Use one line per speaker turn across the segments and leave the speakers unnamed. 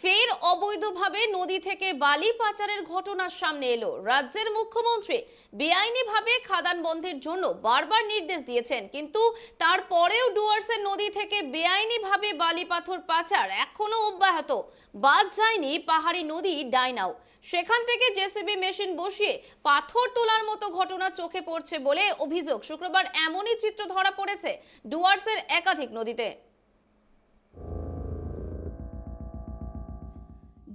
ফের অবৈধভাবে নদী থেকে বালি পাচারের ঘটনার সামনে এলো। রাজ্যের মুখ্যমন্ত্রী বেআইনিভাবে খাদান বন্ধের জন্য বারবার নির্দেশ দিয়েছেন, কিন্তু তারপরেও ডুয়ার্সের নদী থেকে বেআইনিভাবে বালি পাথর পাচার এখনো অব্যাহত। বাদ যায়নি পাহাড়ি নদী ডাইনাও। সেখান থেকে জেসিবি মেশিন বসিয়ে পাথর তোলার মতো ঘটনা চোখে পড়ছে বলে অভিযোগ। শুক্রবার এমনই চিত্র ধরা পড়েছে ডুয়ার্সের একাধিক নদীতে।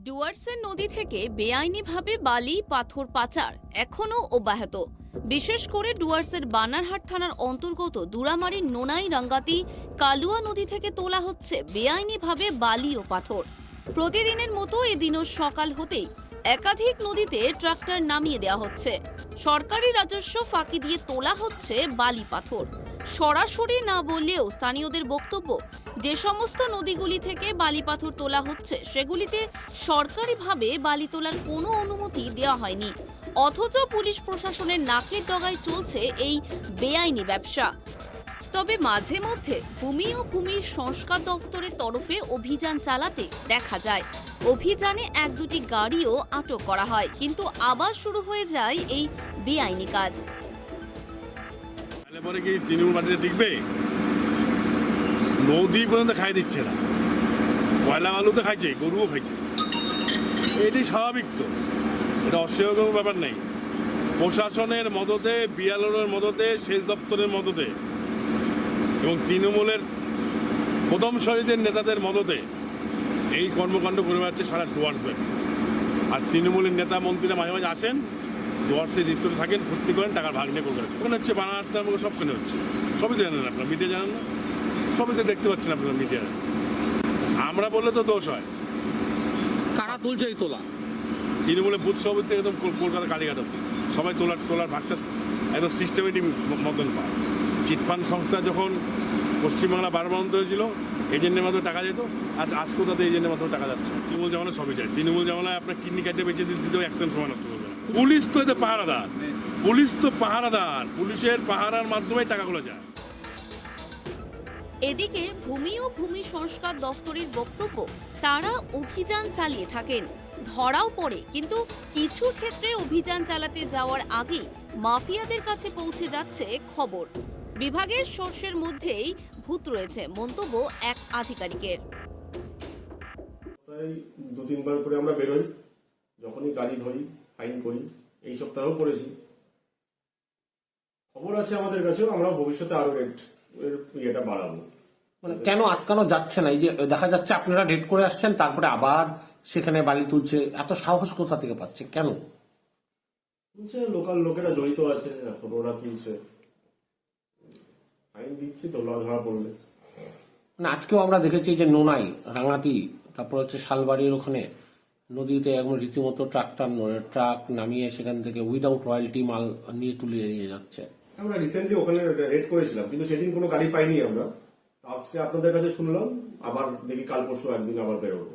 ডুয়ার্সের নদী থেকে বেআইনিভাবে বালি পাথর পাচার এখনো অব্যাহত। বিশেষ করে ডুয়ার্সের বানারহাট থানার অন্তর্গত দুরামারির নোনাই রাঙ্গাতি কালুয়া নদী থেকে তোলা হচ্ছে বেআইনিভাবে বালি ও পাথর। প্রতিদিনের মতো এদিনও সকাল হতেই একাধিক নদীতে ট্রাক্টর নামিয়ে দেওয়া হচ্ছে। সরকারি রাজস্ব ফাঁকি দিয়ে তোলা হচ্ছে বালি পাথর। সরাসরি না বললেও স্থানীয়দের বক্তব্য, যে সমস্ত নদীগুলি থেকে বালি পাথর তোলা হচ্ছে সেগুলিতে সরকারিভাবে বালি তোলার কোনো অনুমতি দেওয়া হয়নি, অথচ পুলিশ প্রশাসনের নাকের ডগায় চলছে এই বেআইনি ব্যবসা। তবে মাঝে মধ্যে ভূমি ও ভূমি সংস্কার দপ্তরের তরফে অভিযান চালাতে দেখা যায়। অভিযানে এক দুটি গাড়িও আটক করা হয়, কিন্তু আবার শুরু হয়ে যায় এই বেআইনি কাজ।
পরে কি তৃণমূল মাটিতে টিকবে? নদী পর্যন্ত খাই দিচ্ছে না, কয়লা আলুতে খাইছে, গরুও খাইছে। এটি স্বাভাবিক, তো এটা অস্বীকার কোনো ব্যাপার নেই। প্রশাসনের মদতে, বিএলওর মদতে, সেচ দপ্তরের মদতে এবং তৃণমূলের প্রথম সারিদের নেতাদের মদতে এই কর্মকাণ্ড করে বেড়াচ্ছে সারা ডুয়ার্স ব্যাপী। আর তৃণমূলের নেতা মন্ত্রীরা মাঝে মাঝে আসেন, ডুয়ার্সের রিসোর্টে থাকেন, ভর্তি করেন, টাকার ভাগ নিয়ে কলকাতা। ওখানে হচ্ছে বানারহাট আমাকে সবখানে হচ্ছে, সবই তো জানেন আপনারা, মিডিয়া জানেন না, সবই তো দেখতে পাচ্ছেন আপনারা মিডিয়া। আমরা বললে তো দোষ হয়।
কারা তুলছে এই তোলা?
তৃণমূলের বুথ সভাপতি একদম কলকাতা কালীঘাট অব্দি সবাই তোলার ভাগটা একদম সিস্টেমেটিক মতন পায়। চিটফান্ড সংস্থা যখন পশ্চিমবাংলা বারবারন্ত হয়েছিল, এজেন্টের মাধ্যমে টাকা যেত, আজ কোথাতে এজেন্টের মাধ্যমে টাকা যাচ্ছে। তৃণমূল জামানায় সবই যায়। তৃণমূল জামানায় আপনার কিডনি কাটে বেঁচে দিতেও অ্যাকশন সময় নষ্ট করবে না। পুলিশ তো এতে পাহারাদার, পুলিশের পাহারার মাধ্যমে টাকাগুলো যায়।
এদিকে ভূমি ও ভূমি সংস্কার দফতরের বক্তব্য, তারা অভিযান চালিয়ে থাকেন, ধরাও পড়ে, কিন্তু কিছু ক্ষেত্রে অভিযান চালাতে যাওয়ার আগে মাফিয়াদের কাছে পৌঁছে যাচ্ছে খবর। বিভাগের সোর্সের মধ্যেই ভূত রয়েছে, মন্তব্য এক আধিকারিকের।
তাই 2-3 বার করে আমরা বেরোই, যখনই গাড়ি ধরি ফাইন করি। এই সপ্তাহেও করেছি। খবর আছে আমাদের কাছেও, আমরা ভবিষ্যতে আরো ইয়েটা বাড়াবো।
মানে কেন আটকানো যাচ্ছে না? এই যে দেখা যাচ্ছে আপনারা রেড করে আসছেন, তারপরে আবার সেখানে বালি তুলছে, এত সাহস কোথা থেকে পাচ্ছে? কেন
বলছে লোকাল লোকেরা জড়িত আছে, এখন ওরা তুলছে, ফাইন দিচ্ছি তো ধরা পড়লে।
না, আজকেও আমরা দেখেছি যে নোনাই রাঙাতি, তারপর হচ্ছে শালবাড়ির ওখানে নদীতে একদম রীতিমতো ট্রাক নামিয়ে সেখান থেকে উইদাউট রয়্যালটি মাল নিয়ে তুলে নিয়ে যাচ্ছে।
আমরা রিসেন্টলি ওখানে রেড করেছিলাম, কিন্তু সেদিন কোনো গাড়ি পাইনি আমরা। আজকে আপনাদের কাছে শুনলাম, আবার দেখি কাল পরশু একদিন আবার বেরোবো।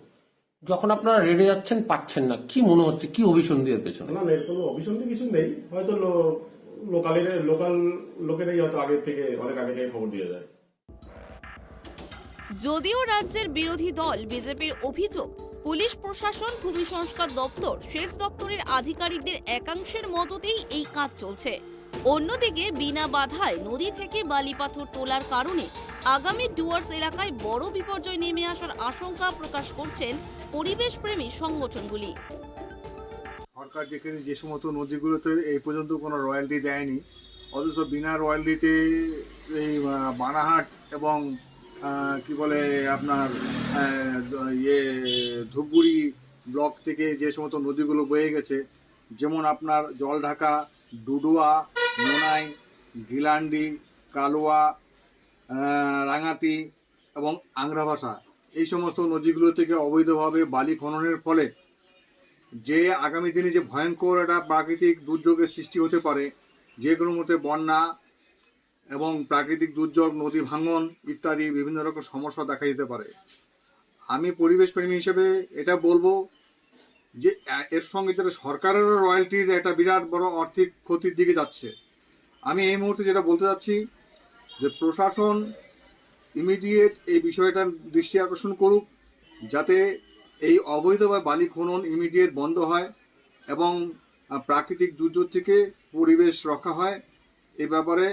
যখন আপনারা রেডে যাচ্ছেন পাচ্ছেন না, কি মনে হচ্ছে? কি অভিসন্ধির পেছনে?
না, এর কোনো অভিসন্ধি কিছু নেই, হয়তো লোকাল লোকেরাই হয়তো অনেক আগে থেকে খবর দিয়ে যায়।
যদিও রাজ্যের বিরোধী দল বিজেপির অভিযোগ, পুলিশ প্রশাসন, ভূমি সংস্কার দপ্তর, সেচ দপ্তরের আধিকারিকদের একাংশের মদতেই এই কাজ চলছে। অন্যদিকে বিনা বাধায় নদী থেকে বালি পাথর তোলার কারণে আগামী ডুয়ার্স এলাকায় বড় বিপর্যয় নেমে আসার আশঙ্কা প্রকাশ করছেন পরিবেশ প্রেমী সংগঠনগুলি।
সরকার যেখানে যে সমস্ত নদীগুলোতে এই পর্যন্ত কোনো রয়্যালটি দেয়নি, অথচ বিনা রয়্যালটিতে এই বানারহাট এবং কি বলে আপনার ধূপগুড়ি ব্লক থেকে যে সমস্ত নদীগুলো বয়ে গেছে, যেমন আপনার জলঢাকা, ডুডুয়া, নোনাই, গিলান্ডি, কালুয়া, রাঙাতি এবং আংরাভাষা, এই সমস্ত নদীগুলো থেকে অবৈধভাবে বালি খননের ফলে যে আগামী দিনে যে ভয়ঙ্কর একটা প্রাকৃতিক দুর্যোগের সৃষ্টি হতে পারে, যে কোনো মতে বন্যা এবং প্রাকৃতিক দুর্যোগ, নদী ভাঙন ইত্যাদি বিভিন্ন রকম সমস্যা দেখা দিতে পারে। আমি পরিবেশ প্রেমী হিসেবে এটা বলবো যে এর সঙ্গে যেটা সরকারেরও রয়্যালটির একটা বিরাট বড় আর্থিক ক্ষতির দিকে যাচ্ছে। আমি এই মুহূর্তে যেটা বলতে চাচ্ছি যে প্রশাসন ইমিডিয়েট এই বিষয়টার দৃষ্টি আকর্ষণ করুক, যাতে এই অবৈধভাবে বালি খনন ইমিডিয়েট বন্ধ হয় এবং প্রাকৃতিক দুর্যোগ থেকে পরিবেশ রক্ষা হয়। এ ব্যাপারে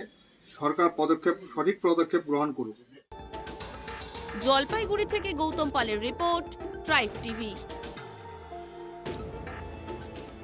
সরকার সঠিক পদক্ষেপ গ্রহণ করুক।
জলপাইগুড়ি থেকে গৌতম পালের রিপোর্ট, ট্রাইব টিভি।